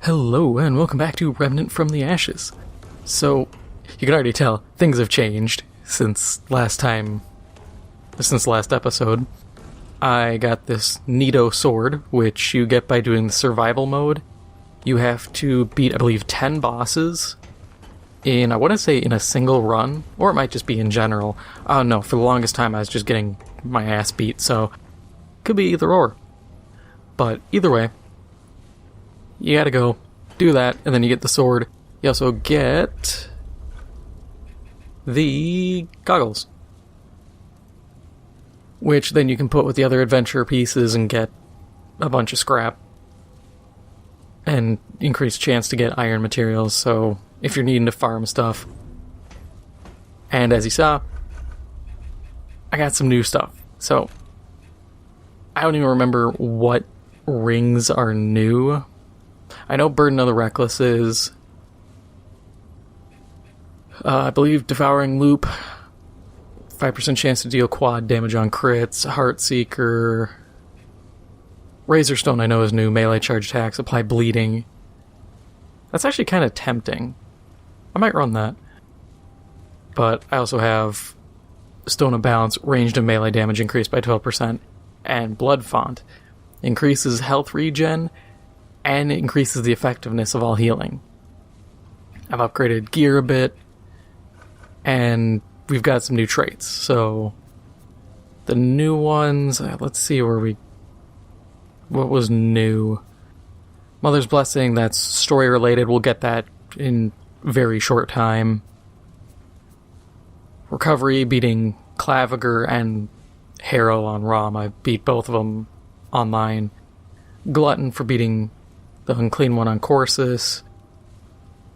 Hello, and welcome back to Remnant from the Ashes. So, you can already tell, things have changed since last episode. I got this Nito sword, which you get by doing the survival mode. You have to beat, I believe, 10 bosses in, I want to say, in a single run, or it might just be in general. I don't know, for the longest time I was just getting my ass beat, so could be either or. But either way, you gotta go do that, and then you get the sword. You also get the goggles, which then you can put with the other adventure pieces and get a bunch of scrap and increased chance to get iron materials, so if you're needing to farm stuff. And as you saw, I got some new stuff. So I don't even remember what rings are new. I know Burden of the Reckless is. I believe Devouring Loop, 5% chance to deal quad damage on crits. Heartseeker. Razor Stone I know is new. Melee charge attacks. Apply bleeding. That's actually kind of tempting. I might run that. But I also have Stone of Balance, ranged and melee damage increased by 12%. And Blood Font increases health regen and it increases the effectiveness of all healing. I've upgraded gear a bit, and we've got some new traits. So, the new ones, let's see what was new. Mother's Blessing, that's story related, we'll get that in very short time. Recovery, beating Claviger and Harrow on ROM, I beat both of them online. Glutton for beating the Unclean One on Corsus.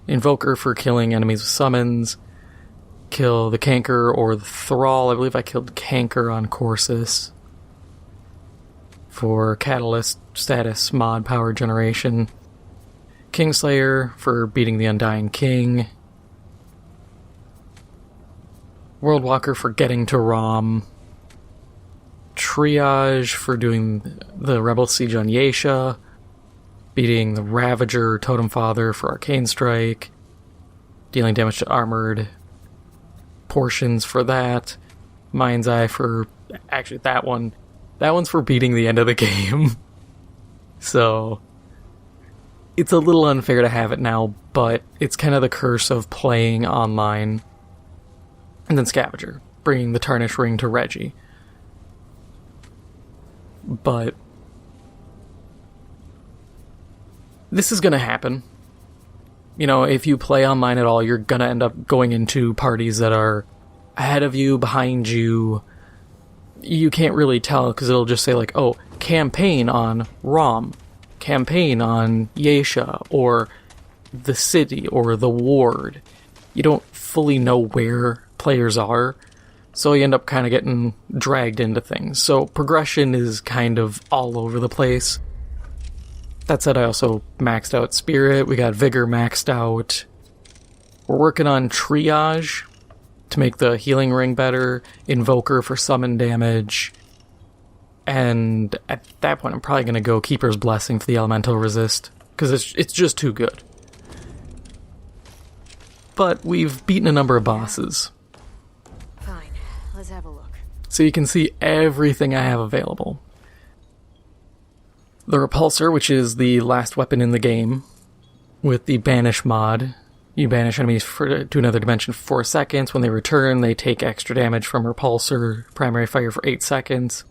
Invoker for killing enemies with summons. Kill the Canker or the Thrall. I believe I killed Canker on Corsus. For Catalyst status mod power generation. Kingslayer for beating the Undying King. Worldwalker for getting to ROM. Triage for doing the Rebel Siege on Yesha. Beating the Ravager, Totem Father for Arcane Strike. Dealing damage to armored portions for that. Mind's Eye for... Actually, that one's for beating the end of the game. So, it's a little unfair to have it now, but it's kind of the curse of playing online. And then Scavenger, bringing the Tarnished Ring to Reggie. But this is going to happen. You know, if you play online at all, you're going to end up going into parties that are ahead of you, behind you. You can't really tell because it'll just say like, oh, campaign on ROM, campaign on Yesha, or the city, or the ward. You don't fully know where players are, so you end up kind of getting dragged into things. So progression is kind of all over the place. That said, I also maxed out Spirit. We got Vigor maxed out. We're working on Triage to make the healing ring better. Invoker for summon damage. And at that point, I'm probably going to go Keeper's Blessing for the elemental resist, because it's just too good. But we've beaten a number of bosses. Fine, let's have a look. So you can see everything I have available. The Repulsor, which is the last weapon in the game, with the Banish mod. You banish enemies to another dimension for 4 seconds. When they return, they take extra damage from Repulsor, primary fire for 8 seconds.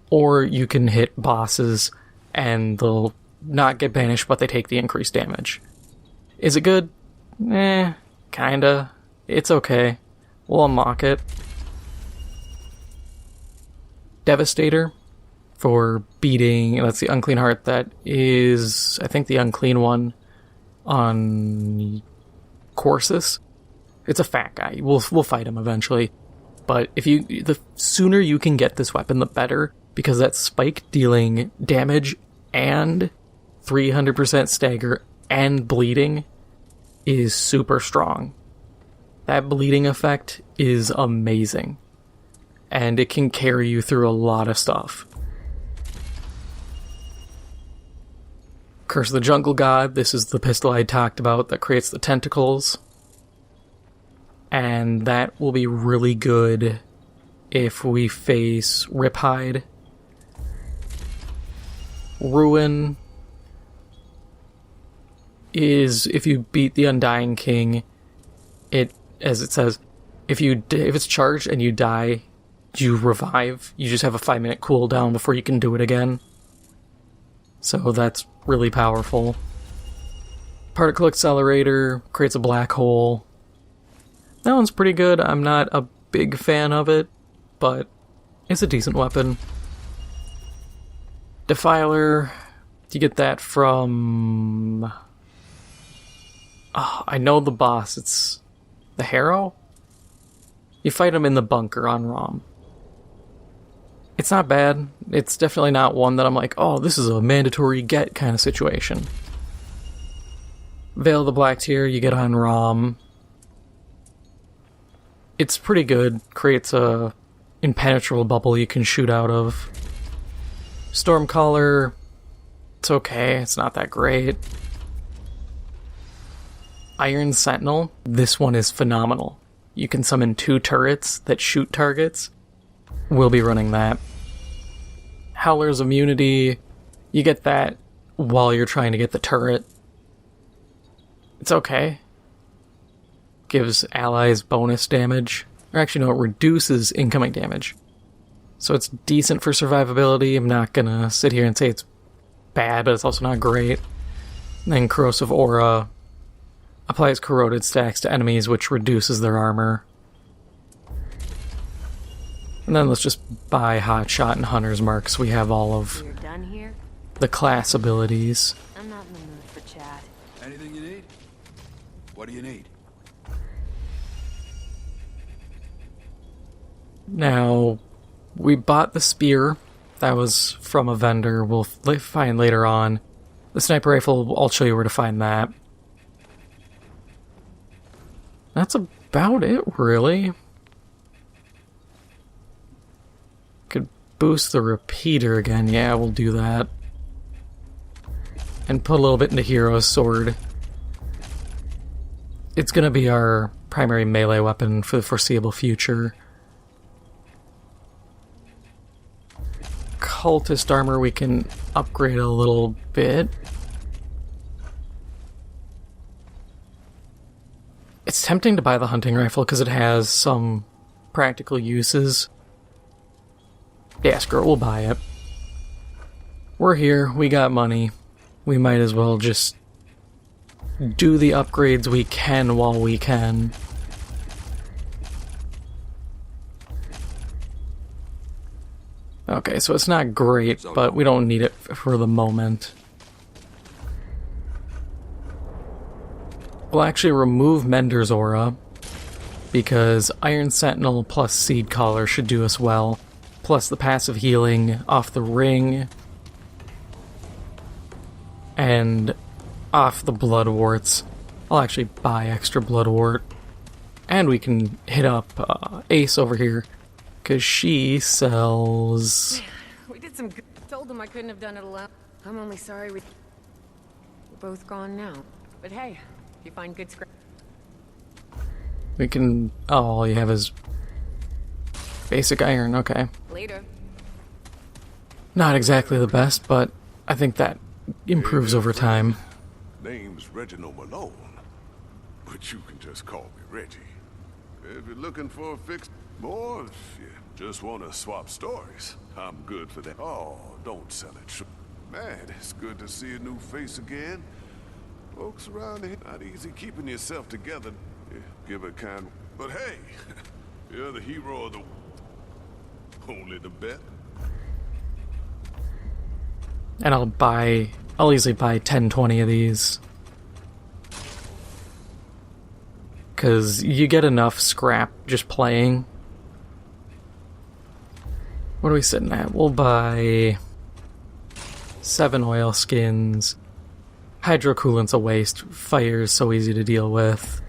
Or you can hit bosses, and they'll not get banished, but they take the increased damage. Is it good? Kinda. It's okay. We'll unlock it. Devastator. For beating, that's the Unclean Heart. That is, I think, the Unclean One on Corsus. It's a fat guy. We'll fight him eventually. But the sooner you can get this weapon, the better, because that spike dealing damage and 300% stagger and bleeding is super strong. That bleeding effect is amazing. And it can carry you through a lot of stuff. Curse of the Jungle God. This is the pistol I talked about that creates the tentacles. And that will be really good if we face Riphide. Ruin is if you beat the Undying King, it, as it says, if it's charged and you die, you revive. You just have a 5-minute cooldown before you can do it again. So that's really powerful. Particle Accelerator creates a black hole. That one's pretty good. I'm not a big fan of it, but it's a decent weapon. Defiler, you get that from... Oh, I know the boss. It's the Harrow? You fight him in the bunker on Rom. It's not bad. It's definitely not one that I'm like, oh, this is a mandatory get kind of situation. Veil of the Black Tear, you get on Rom. It's pretty good. Creates a impenetrable bubble you can shoot out of. Stormcaller, it's okay. It's not that great. Iron Sentinel, this one is phenomenal. You can summon 2 turrets that shoot targets. We'll be running that. Howler's Immunity, you get that while you're trying to get the turret. It's okay. Gives allies bonus damage. Or actually, no, it reduces incoming damage. So it's decent for survivability. I'm not gonna sit here and say it's bad, but it's also not great. And then Corrosive Aura applies corroded stacks to enemies, which reduces their armor. And then let's just buy Hotshot and Hunter's Mark so we have all of You're done here? the class abilities. I'm not in the mood for chat. Anything you need? What do you need? Now, we bought the spear. That was from a vendor. We'll find later on. The sniper rifle, I'll show you where to find that. That's about it, really. Could boost the repeater again. Yeah, we'll do that. And put a little bit into Hero's Sword. It's gonna be our primary melee weapon for the foreseeable future. Cultist armor we can upgrade a little bit. It's tempting to buy the hunting rifle because it has some practical uses. Yeah, screw it, we'll buy it. We're here, we got money. We might as well just do the upgrades we can while we can. Okay, so it's not great, but we don't need it for the moment. We'll actually remove Mender's Aura, because Iron Sentinel plus Seed Collar should do us well, plus the passive healing off the ring, and off the Bloodworts. I'll actually buy extra Bloodwort, and we can hit up Ace over here, because she sells... We did some good. Told them I couldn't have done it alone. I'm only sorry we're both gone now. But hey, if you find good scrap... We can... Oh, all you have is basic iron, okay. Later. Not exactly the best, but I think that improves over time. Name's Reginald Malone, but you can just call me Reggie. If you're looking for a fix, or if you just want to swap stories, I'm good for that. Oh, don't sell it short. Man, it's good to see a new face again. Folks around here, not easy keeping yourself together. Yeah, give it kind, but hey, you're the hero of the... Only the bet. And I'll easily buy 10, 20 of these. Because you get enough scrap just playing. What are we sitting at? We'll buy 7 oil skins. Hydrocoolant's a waste. Fire's so easy to deal with.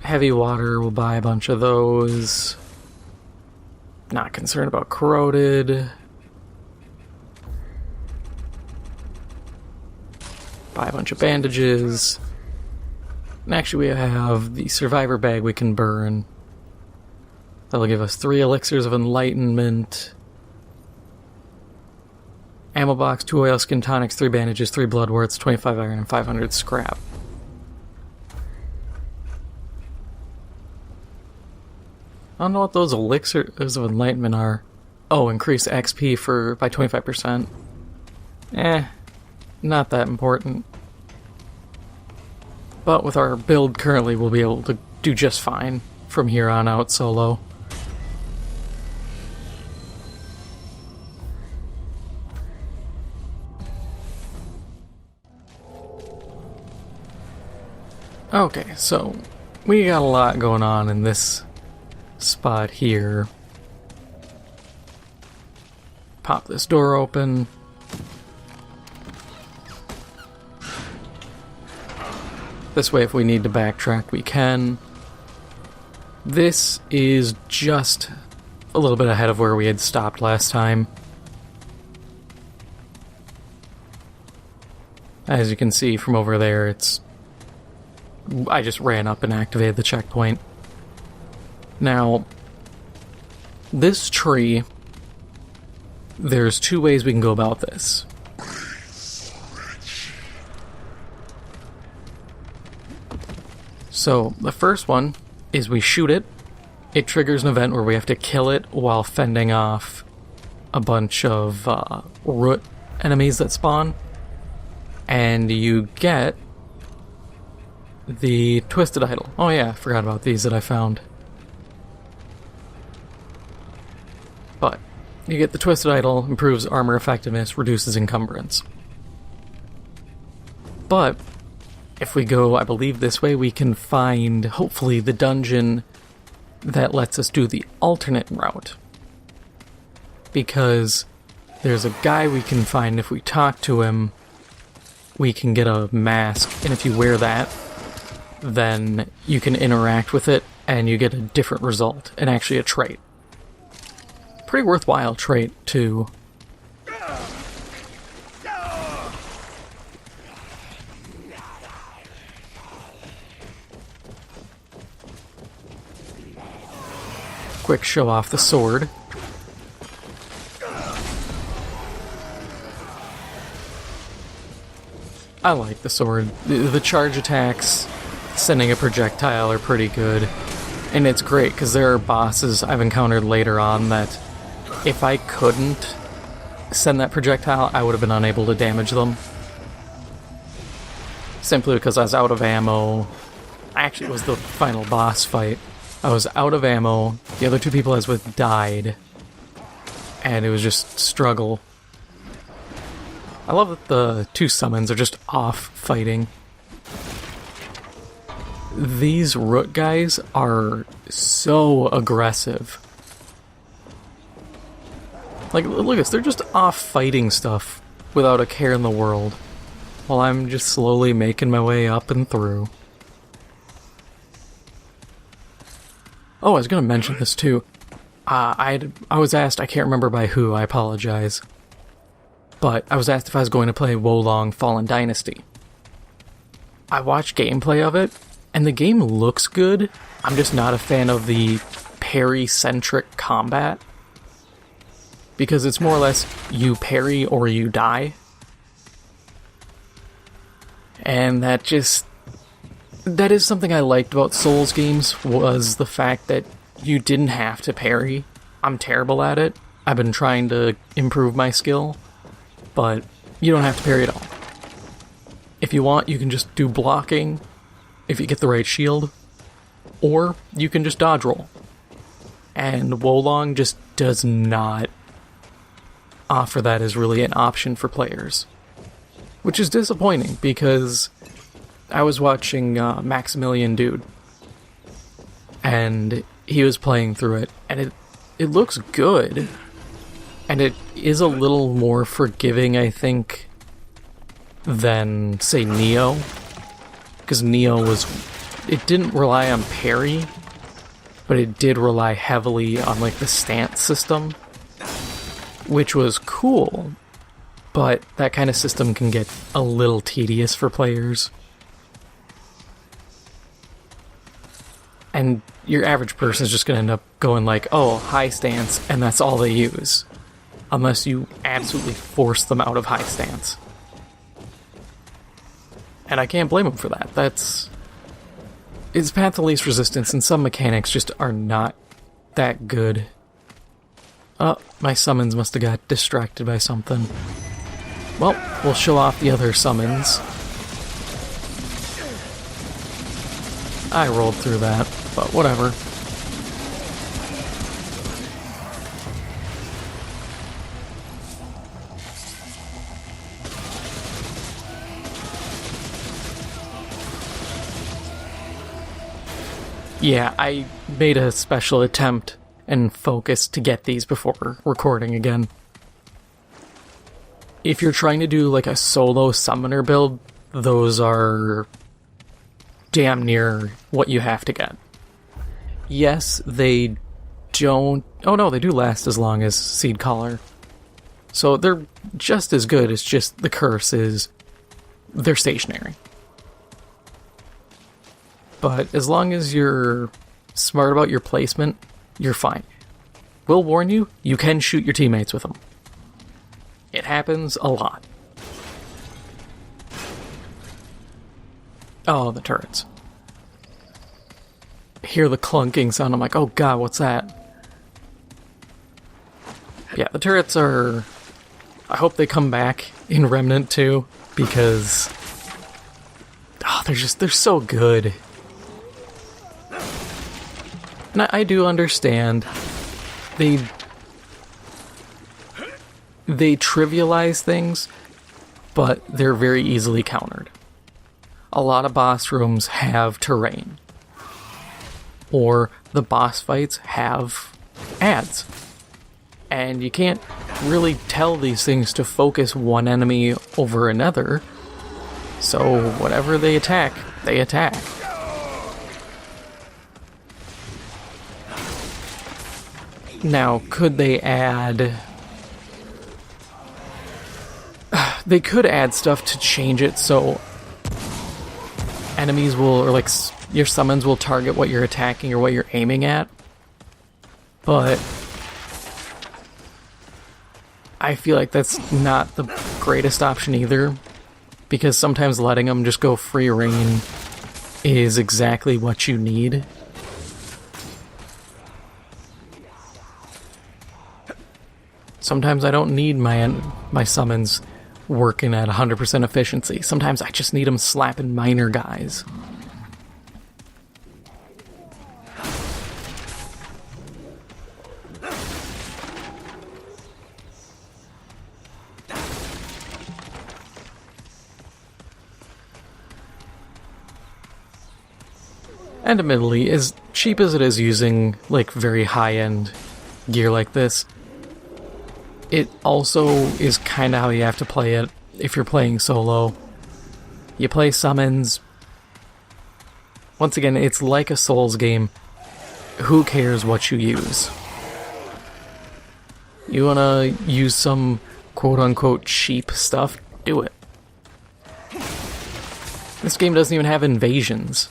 Heavy water, we'll buy a bunch of those. Not concerned about corroded. Buy a bunch of bandages. And actually we have the survivor bag we can burn. That'll give us 3 elixirs of enlightenment. Ammo box, 2 oil skin tonics, 3 bandages, 3 blood worths, 25 iron, and 500 scrap. I don't know what those elixirs of enlightenment are. Oh, increase XP by 25%. Not that important. But with our build currently, we'll be able to do just fine from here on out solo. Okay, so we got a lot going on in this spot here. Pop this door open. This way, if we need to backtrack, we can. This is just a little bit ahead of where we had stopped last time. As you can see from over there, I just ran up and activated the checkpoint. Now, this tree, there's 2 ways we can go about this. So, the first one is we shoot it. It triggers an event where we have to kill it while fending off a bunch of root enemies that spawn. And you get the Twisted Idol. Oh yeah, I forgot about these that I found. But you get the Twisted Idol, improves armor effectiveness, reduces encumbrance. But if we go, I believe, this way, we can find, hopefully, the dungeon that lets us do the alternate route. Because there's a guy we can find, if we talk to him, we can get a mask, and if you wear that, then you can interact with it, and you get a different result, and actually a trait. Pretty worthwhile trait, too. Quick show off the sword. I like the sword. The charge attacks, sending a projectile, are pretty good. And it's great, because there are bosses I've encountered later on that if I couldn't send that projectile, I would have been unable to damage them. Simply because I was out of ammo. Actually, it was the final boss fight. I was out of ammo, the other 2 people I was with died, and it was just struggle. I love that the 2 summons are just off fighting. These root guys are so aggressive. Like, look at this, they're just off fighting stuff without a care in the world, while I'm just slowly making my way up and through. Oh, I was going to mention this too. I was asked, I can't remember by who, I apologize. But I was asked if I was going to play Wolong Fallen Dynasty. I watched gameplay of it, and the game looks good. I'm just not a fan of the parry-centric combat. Because it's more or less, you parry or you die. And that is something I liked about Souls games, was the fact that you didn't have to parry. I'm terrible at it. I've been trying to improve my skill, but you don't have to parry at all. If you want, you can just do blocking, if you get the right shield, or you can just dodge roll. And Wolong just does not offer that as really an option for players. Which is disappointing, because I was watching Maximilian Dude, and he was playing through it, and it looks good, and it is a little more forgiving, I think, than, say, Neo, because Neo it didn't rely on parry, but it did rely heavily on, like, the stance system, which was cool, but that kind of system can get a little tedious for players. And your average person is just going to end up going like, oh, high stance, and that's all they use. Unless you absolutely force them out of high stance. And I can't blame them for that. It's path of least resistance, and some mechanics just are not that good. Oh, my summons must have got distracted by something. Well, we'll show off the other summons. I rolled through that, but whatever. Yeah, I made a special attempt and focus to get these before recording again. If you're trying to do like a solo summoner build, those are damn near what you have to get. Yes, they don't... Oh no, they do last as long as Seed Caller. So they're just as good, it's just the curse is they're stationary. But as long as you're smart about your placement, you're fine. Will warn you, you can shoot your teammates with them. It happens a lot. Oh, the turrets. Hear the clunking sound, I'm like, oh god, what's that? Yeah, the turrets are... I hope they come back in Remnant too, because... Oh, they're so good. And I do understand they trivialize things, but they're very easily countered. A lot of boss rooms have terrain, or the boss fights have ads, and you can't really tell these things to focus one enemy over another, so whatever they attack, they attack. Now, could they add... They could add stuff to change it so enemies will, or like your summons will target what you're attacking or what you're aiming at. But I feel like that's not the greatest option either, because sometimes letting them just go free reign is exactly what you need. Sometimes I don't need my summons working at 100% efficiency. Sometimes I just need them slapping minor guys. And admittedly, as cheap as it is using like very high-end gear like this, it also is kind of how you have to play it if you're playing solo. You play summons. Once again, it's like a Souls game. Who cares what you use? You want to use some quote-unquote cheap stuff? Do it. This game doesn't even have invasions.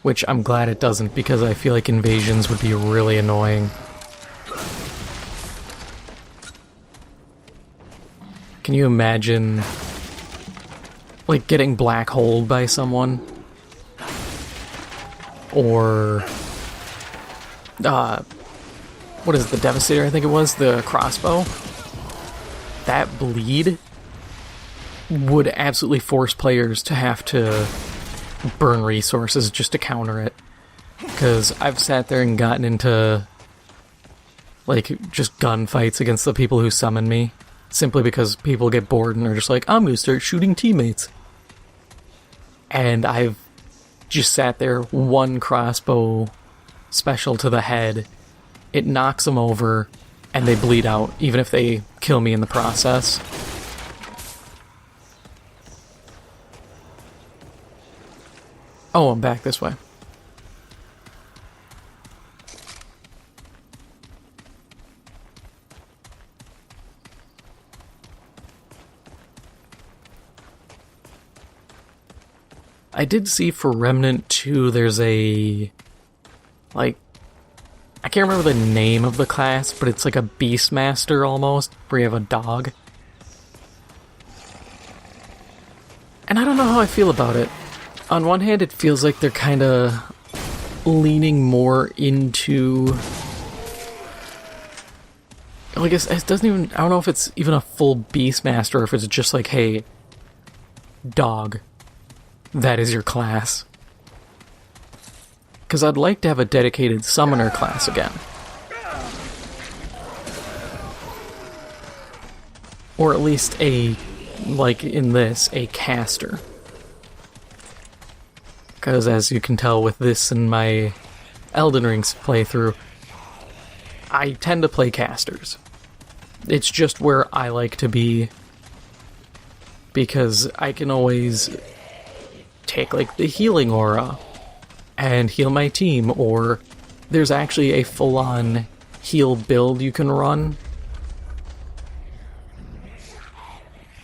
Which I'm glad it doesn't, because I feel like invasions would be really annoying. Can you imagine, like, getting black holed by someone? Or, what is it, the Devastator, I think it was? The crossbow? That bleed would absolutely force players to have to burn resources just to counter it. Because I've sat there and gotten into, like, just gunfights against the people who summon me. Simply because people get bored and are just like, I'm gonna start shooting teammates. And I've just sat there, one crossbow special to the head, it knocks them over, and they bleed out, even if they kill me in the process. Oh, I'm back this way. I did see for Remnant 2, there's a, like, I can't remember the name of the class, but it's like a Beastmaster almost, where you have a dog. And I don't know how I feel about it. On one hand, it feels like they're kind of leaning more into... Well, I guess it doesn't even... I don't know if it's even a full Beastmaster or if it's just like, hey, dog, that is your class. Because I'd like to have a dedicated summoner class again. Or at least a, like in this, a caster. Because as you can tell with this and my Elden Ring playthrough, I tend to play casters. It's just where I like to be, because I can always take like the healing aura and heal my team, or there's actually a full-on heal build you can run.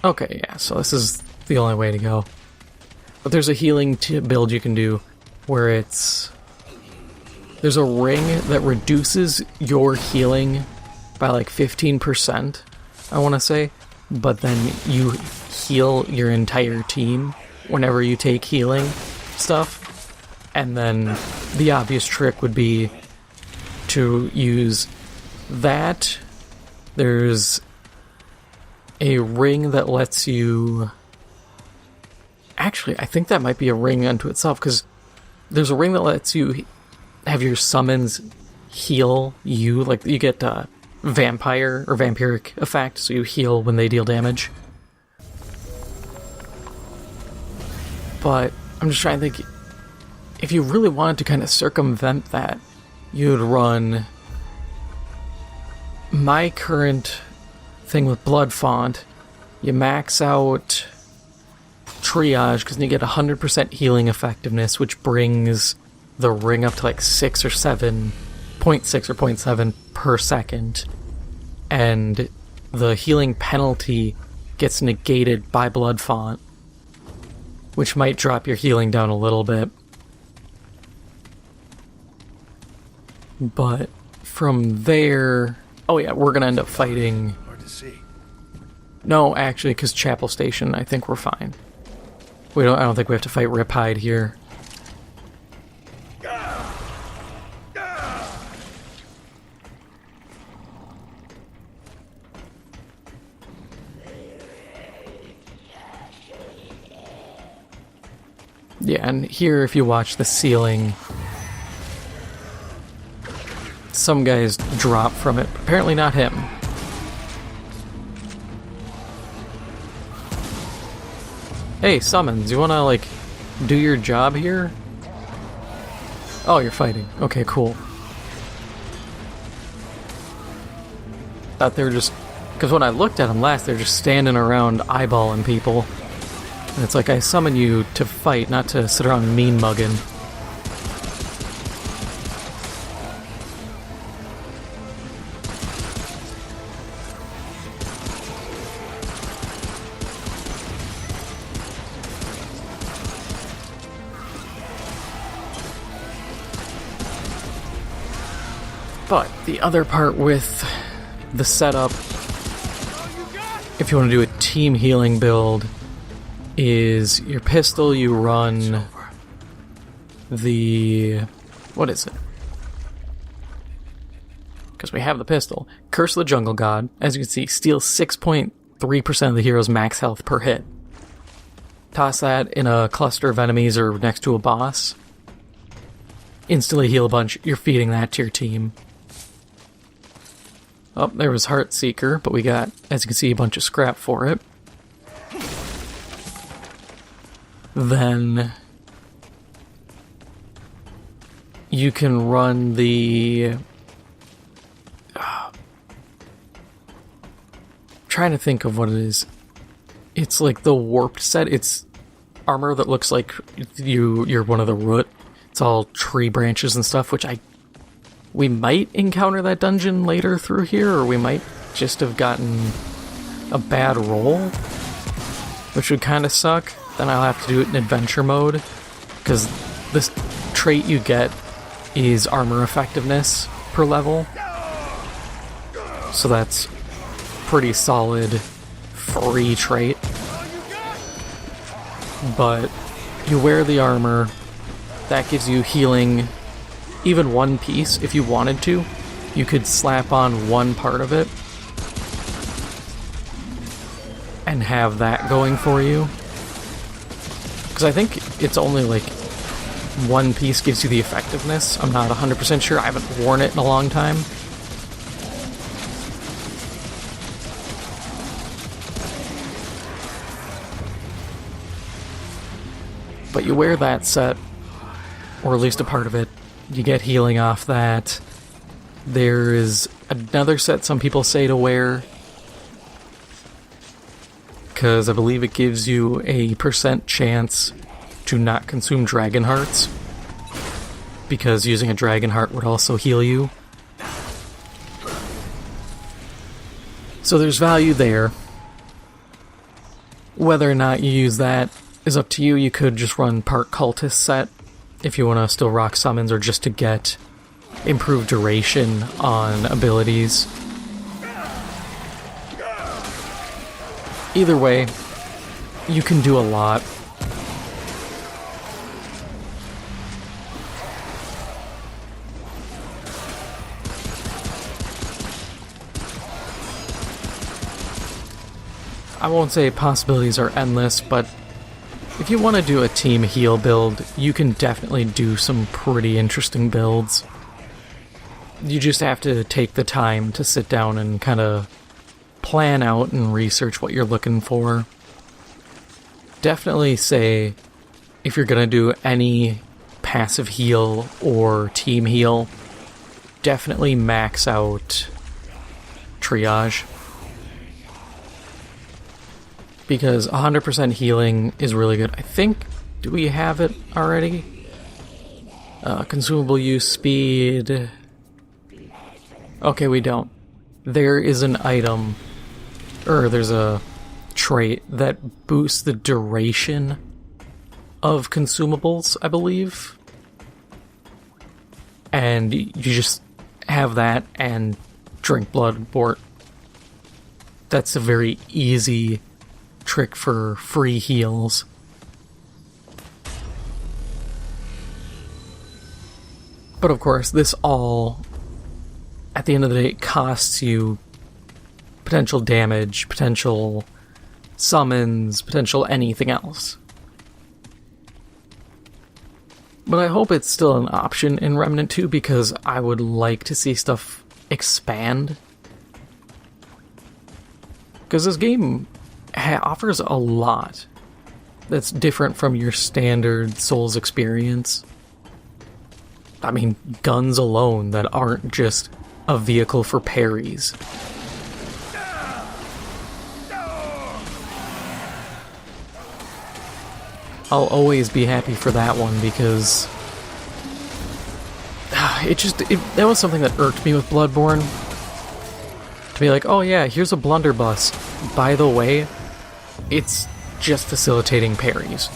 Okay, yeah, so this is the only way to go. But there's a healing build you can do where there's a ring that reduces your healing by like 15%, I want to say, but then you heal your entire team whenever you take healing stuff. And then the obvious trick would be to use that. There's a ring that lets you... Actually, I think that might be a ring unto itself, because there's a ring that lets you have your summons heal you. Like, you get vampire or vampiric effect, so you heal when they deal damage. But I'm just trying to think... If you really wanted to kind of circumvent that, you'd run my current thing with Blood Font. You max out Triage, because then you get 100% healing effectiveness, which brings the ring up to like 6 or 7, 0.6 or 0.7 per second. And the healing penalty gets negated by Blood Font, which might drop your healing down a little bit. But from there... Oh yeah, we're gonna end up fighting... Hard to see. No, actually, because Chapel Station, I think we're fine. I don't think we have to fight Riphide here. Yeah, and here, if you watch the ceiling... Some guys drop from it. Apparently not him. Hey, Summons, you wanna, like, do your job here? Oh, you're fighting. Okay, cool. Thought they were just... Because when I looked at them last, they're just standing around eyeballing people. And it's like, I summon you to fight, not to sit around mean-mugging. But the other part with the setup, if you want to do a team healing build, is your pistol, you run the... What is it? Because we have the pistol. Curse of the Jungle God. As you can see, steals 6.3% of the hero's max health per hit. Toss that in a cluster of enemies or next to a boss. Instantly heal a bunch. You're feeding that to your team. Oh, there was Heartseeker, but we got, as you can see, a bunch of scrap for it. Then you can run the... trying to think of what it is. It's like the warped set. It's armor that looks like you're one of the root. It's all tree branches and stuff, which we might encounter that dungeon later through here, or we might just have gotten a bad roll, which would kind of suck. Then I'll have to do it in adventure mode. because this trait you get is armor effectiveness per level, so that's pretty solid free trait. But you wear the armor, that gives you healing, even one piece if you wanted to. You could slap on one part of it and have that going for you. Because I think it's only like one piece gives you the effectiveness. I'm not 100% sure. I haven't worn it in a long time. But you wear that set, or at least a part of it. You get healing off that. There is another set some people say to wear, because I believe it gives you a % chance to not consume dragon hearts, because using a dragon heart would also heal you. So there's value there. Whether or not you use that is up to you. You could just run part cultist set if you want to still rock summons, or just to get improved duration on abilities. Either way, you can do a lot. I won't say possibilities are endless, but if you want to do a team heal build, you can definitely do some pretty interesting builds. You just have to take the time to sit down and kind of plan out and research what you're looking for. Definitely say, if you're going to do any passive heal or team heal, definitely max out triage. Because 100% healing is really good. I think, do we have it already? Consumable use speed. Okay, we don't. There is an item, or there's a trait that boosts the duration of consumables, I believe. And you just have that and drink blood wort. That's a very easy trick for free heals. But of course, this all, at the end of the day, costs you potential damage, potential summons, potential anything else. But I hope it's still an option in Remnant 2, because I would like to see stuff expand. Because this game offers a lot that's different from your standard Souls experience. I mean, guns alone that aren't just a vehicle for parries. I'll always be happy for that one, because that was something that irked me with Bloodborne. To be like, oh yeah, here's a blunderbuss. By the way, it's just facilitating parries.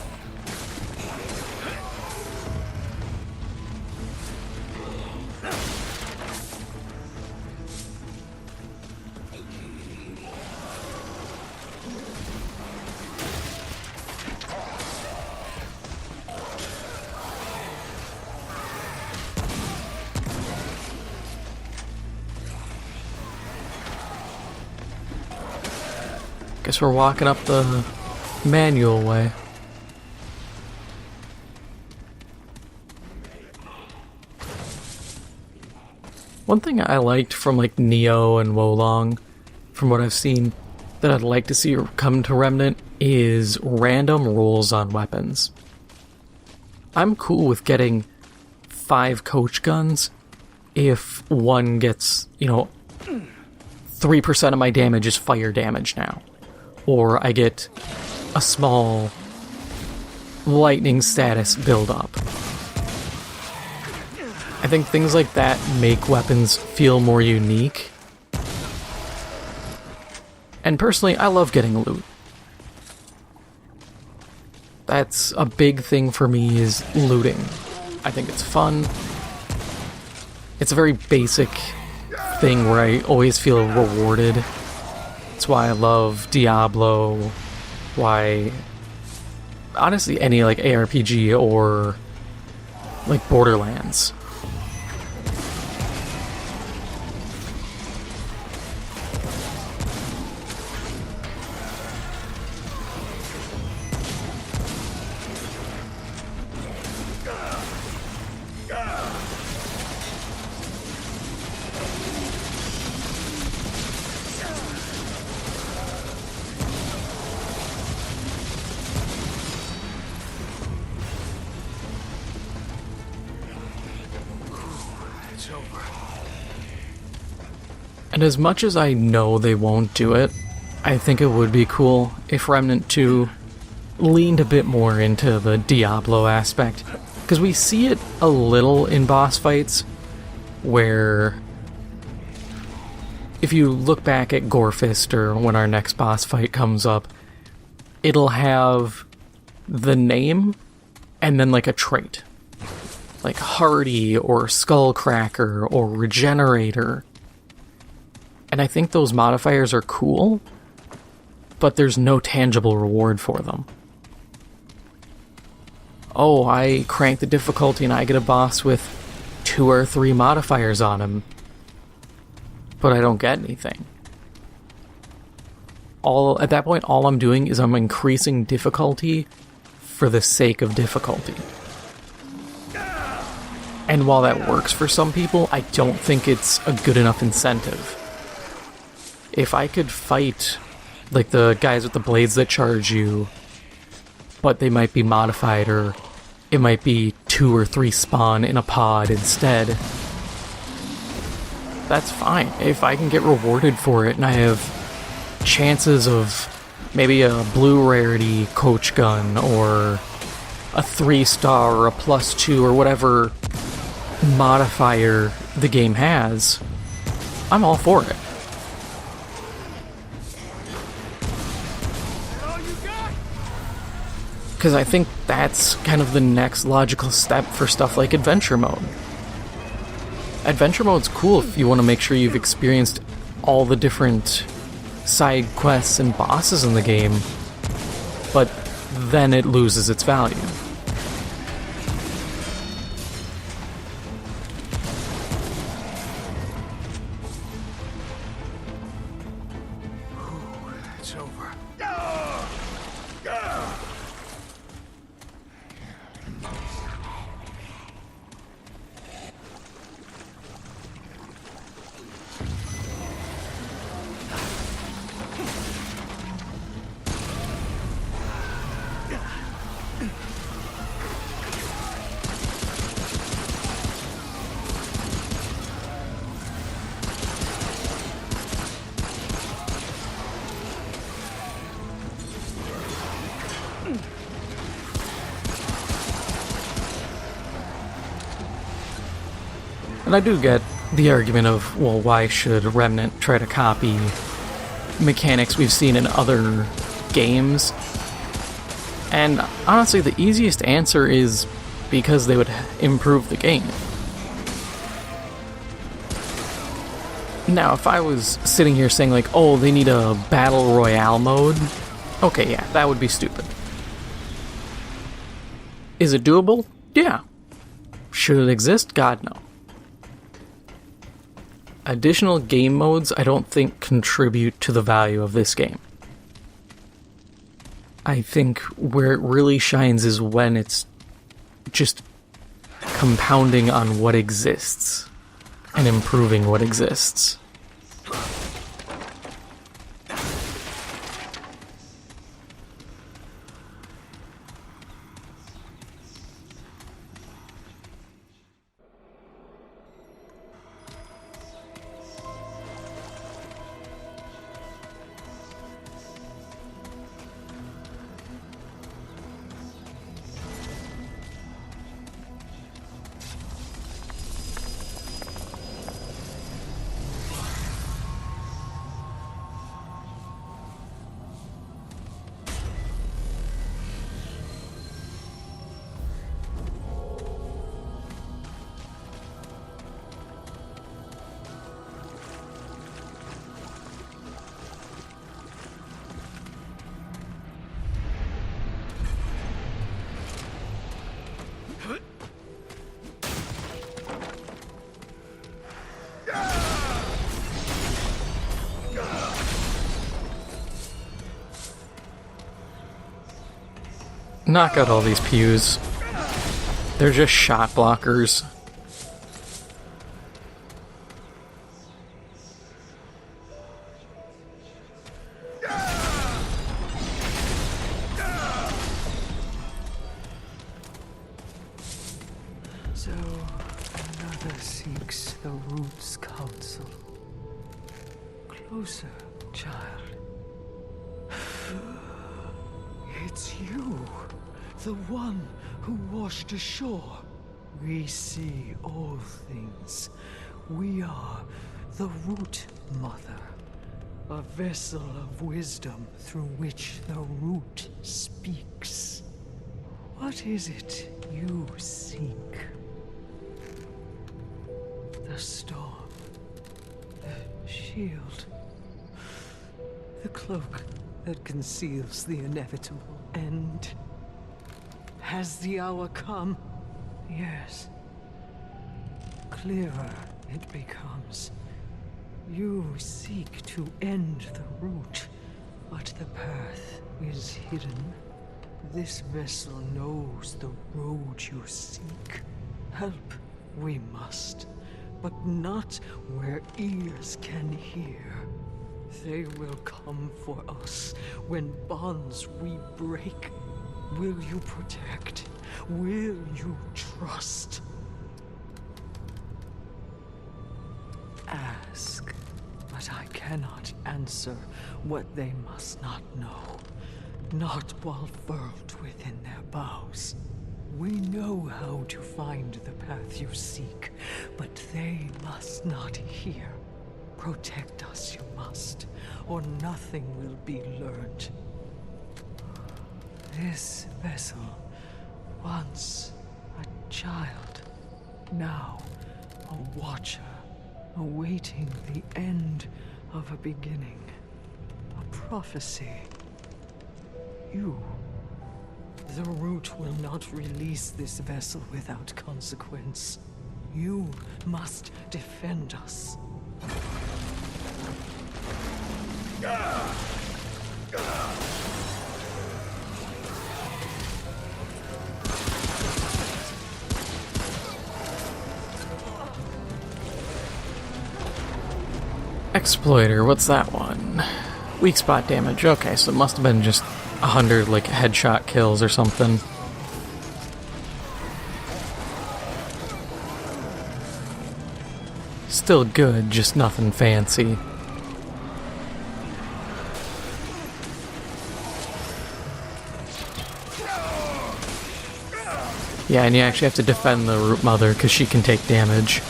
Guess we're walking up the manual way. One thing I liked from like Neo and Wolong, from what I've seen, that I'd like to see come to Remnant is random rolls on weapons. I'm cool with getting 5 coach guns if one gets, 3% of my damage is fire damage now. Or I get a small lightning status build up. I think things like that make weapons feel more unique. And personally, I love getting loot. That's a big thing for me, is looting. I think it's fun. It's a very basic thing where I always feel rewarded. That's why I love Diablo, why honestly any like ARPG or like Borderlands. And as much as I know they won't do it, I think it would be cool if Remnant 2 leaned a bit more into the Diablo aspect. Because we see it a little in boss fights, where if you look back at Gorefist or when our next boss fight comes up, it'll have the name and then like a trait. Like Hardy or Skullcracker or Regenerator. And I think those modifiers are cool, but there's no tangible reward for them. Oh, I crank the difficulty and I get a boss with 2 or 3 modifiers on him, but I don't get anything. At that point, all I'm doing is I'm increasing difficulty for the sake of difficulty. And while that works for some people, I don't think it's a good enough incentive. If I could fight, like, the guys with the blades that charge you, but they might be modified, or it might be 2 or 3 spawn in a pod instead, that's fine. If I can get rewarded for it and I have chances of maybe a blue rarity coach gun, or a 3-star, or a +2, or whatever modifier the game has, I'm all for it. Because I think that's kind of the next logical step for stuff like Adventure Mode. Adventure Mode's cool if you want to make sure you've experienced all the different side quests and bosses in the game, but then it loses its value. It's over. And I do get the argument of, well, why should Remnant try to copy mechanics we've seen in other games? And honestly, the easiest answer is because they would improve the game. Now, if I was sitting here saying like, oh, they need a battle royale mode, okay, yeah, that would be stupid. Is it doable? Yeah. Should it exist? God, no. Additional game modes, I don't think, contribute to the value of this game. I think where it really shines is when it's just compounding on what exists and improving what exists. knock out all these pews. They're just shot blockers. So, another seeks the Root's counsel. Closer, child. It's you, the one who washed ashore. We see all things. We are the Root Mother, a vessel of wisdom through which the Root speaks. What is it you seek? The storm, the shield, the cloak that conceals the inevitable end. Has the hour come? Yes. Clearer it becomes. You seek to end the root, but the path is hidden. This vessel knows the road you seek. Help we must, but not where ears can hear. They will come for us when bonds we break. Will you protect? Will you trust? Ask, but I cannot answer what they must not know. Not while furled within their bows. We know how to find the path you seek, but they must not hear. Protect us you must, or nothing will be learned. This vessel, once a child, now a watcher, awaiting the end of a beginning, a prophecy. You, the Root will not release this vessel without consequence. You must defend us. Exploiter, what's that one? Weak spot damage. Okay, so it must have been just 100 like headshot kills or something. Still good, just nothing fancy. Yeah, and you actually have to defend the Root Mother because she can take damage.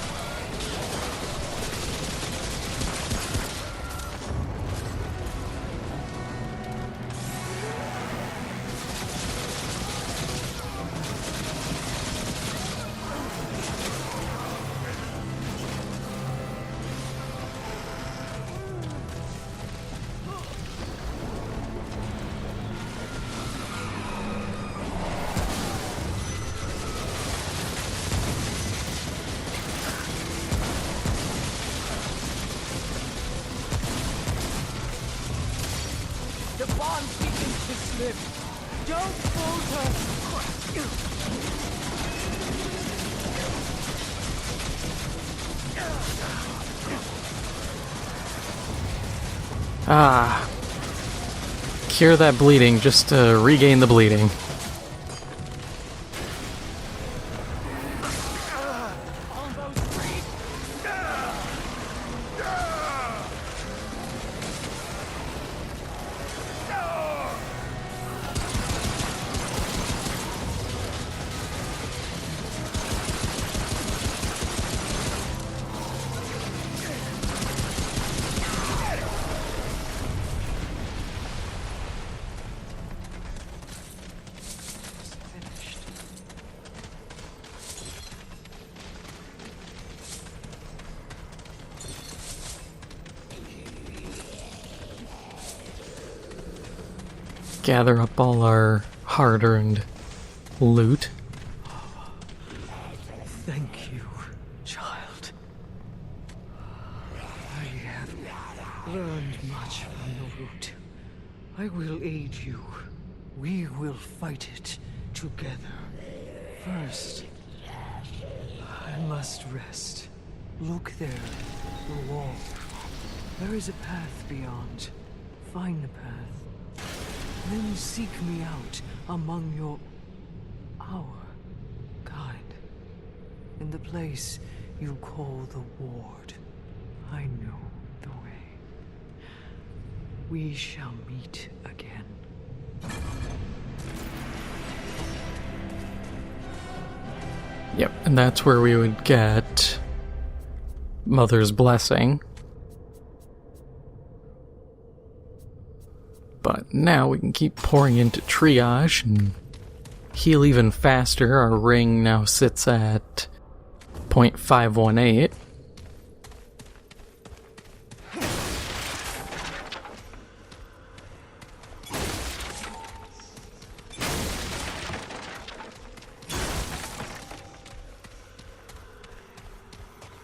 The bond begins to slip. Don't falter. Ah. Cure that bleeding just to regain the bleeding. Gather up all our hard-earned loot. Thank you, child. I have learned much from the Root. I will aid you. We will fight it together. First, I must rest. Look there, the wall. There is a path beyond. Find the path. Then seek me out among our kind. In the place you call the Ward. I know the way. We shall meet again. Yep, and that's where we would get Mother's Blessing. But now we can keep pouring into triage and heal even faster. Our ring now sits at 0.518.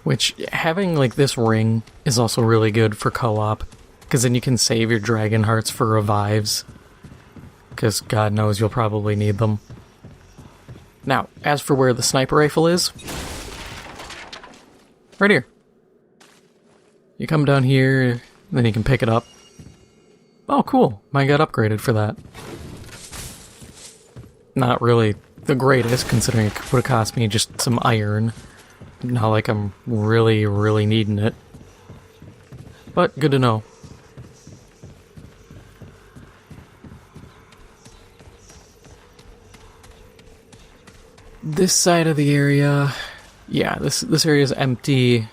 Which, having like this ring is also really good for co-op, because then you can save your dragon hearts for revives, because God knows you'll probably need them. Now, as for where the sniper rifle is, right here. You come down here, then you can pick it up. Oh, cool. Mine got upgraded for that. Not really the greatest, considering it would have cost me just some iron. Not like I'm really, really needing it. But good to know. This side of the area, yeah, this area is empty.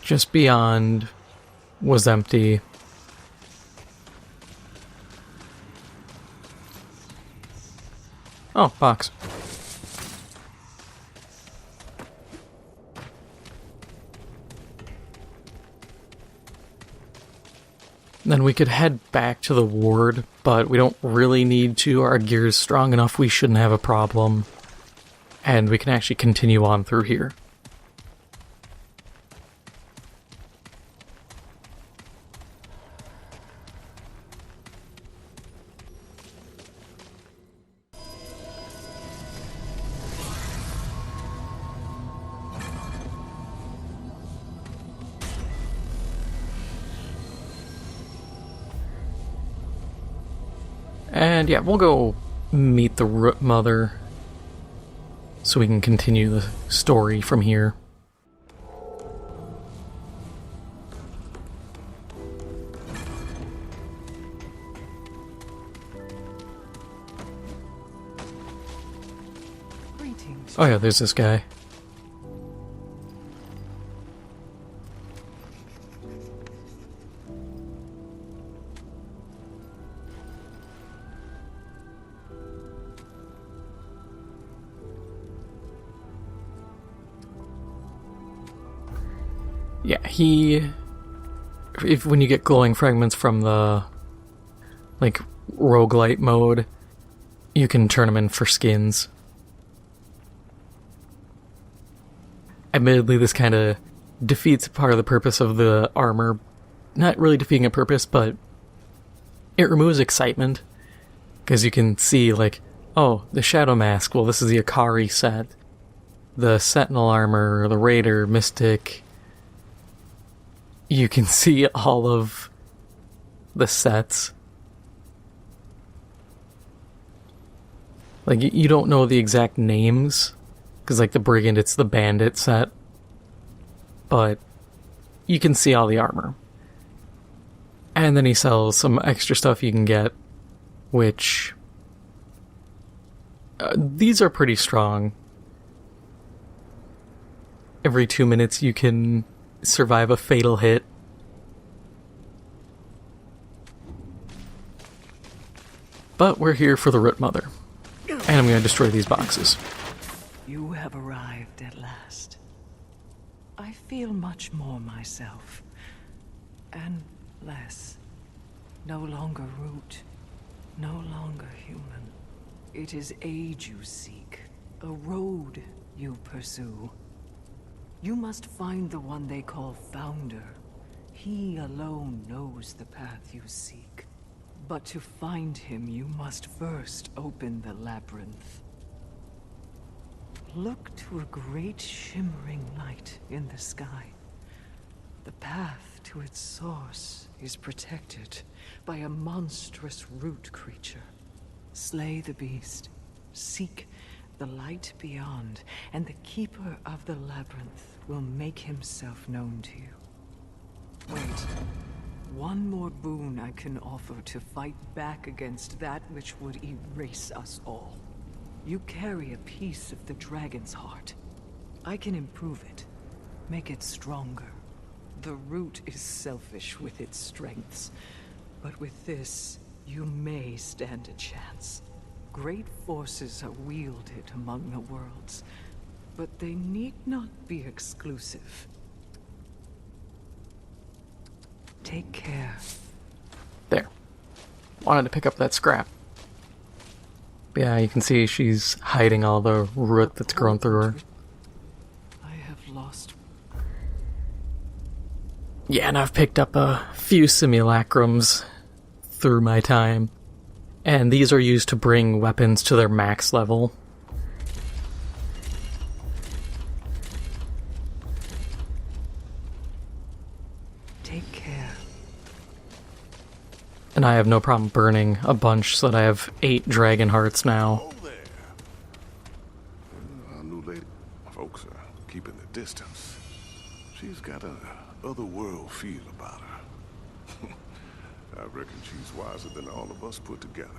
Just beyond was empty. Oh, box. Then we could head back to the ward, but we don't really need to. Our gear's strong enough, we shouldn't have a problem. And we can actually continue on through here. And yeah, we'll go meet the Root Mother so we can continue the story from here. Greetings. Oh yeah, there's this guy. Yeah, when you get glowing fragments from the, like, roguelite mode, you can turn them in for skins. Admittedly, this kind of defeats part of the purpose of the armor. Not really defeating a purpose, but it removes excitement. Because you can see, like, oh, the Shadow Mask, well, this is the Akari set. The Sentinel armor, the Raider, Mystic. You can see all of the sets. Like, you don't know the exact names, because like the Brigand, it's the Bandit set. But you can see all the armor. And then he sells some extra stuff you can get, which these are pretty strong. Every 2 minutes you can survive a fatal hit. But we're here for the Root Mother. And I'm going to destroy these boxes. You have arrived at last. I feel much more myself. And less. No longer root. No longer human. It is age you seek. A road you pursue. You must find the one they call Founder. He alone knows the path you seek. But to find him, you must first open the labyrinth. Look to a great shimmering light in the sky. The path to its source is protected by a monstrous root creature. Slay the beast, seek the light beyond, and the keeper of the labyrinth will make himself known to you. Wait. One more boon I can offer to fight back against that which would erase us all. You carry a piece of the dragon's heart. I can improve it, make it stronger. The root is selfish with its strengths, but with this, you may stand a chance. Great forces are wielded among the worlds, but they need not be exclusive. Take care. There. Wanted to pick up that scrap. But yeah, you can see she's hiding all the root that's grown through her. I have lost. Yeah, and I've picked up a few simulacrums through my time. And these are used to bring weapons to their max level. Take care. And I have no problem burning a bunch so that I have 8 dragon hearts now. Oh, there. Our new lady. Folks are keeping the distance. She's got a otherworld feel about her. I reckon she's wiser than all of us put together.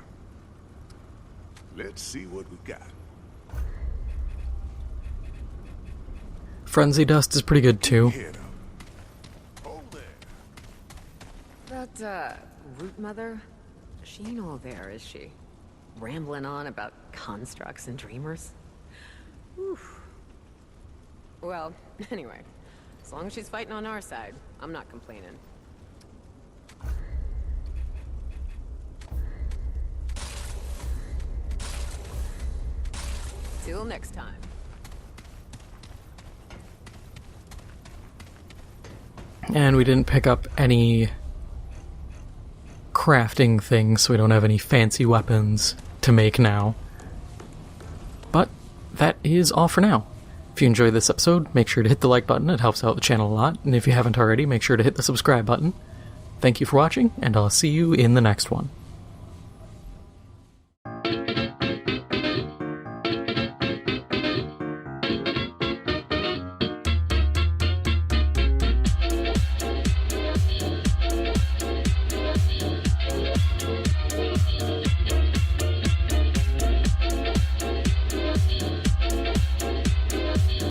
Let's see what we got. Frenzy dust is pretty good too. Head up. Oh, there. That, root mother? She ain't all there, is she? Rambling on about constructs and dreamers? Oof. Well, anyway, as long as she's fighting on our side, I'm not complaining. Till next time. And we didn't pick up any crafting things, so we don't have any fancy weapons to make now. But that is all for now. If you enjoyed this episode, make sure to hit the like button, it helps out the channel a lot, and if you haven't already, make sure to hit the subscribe button. Thank you for watching, and I'll see you in the next one.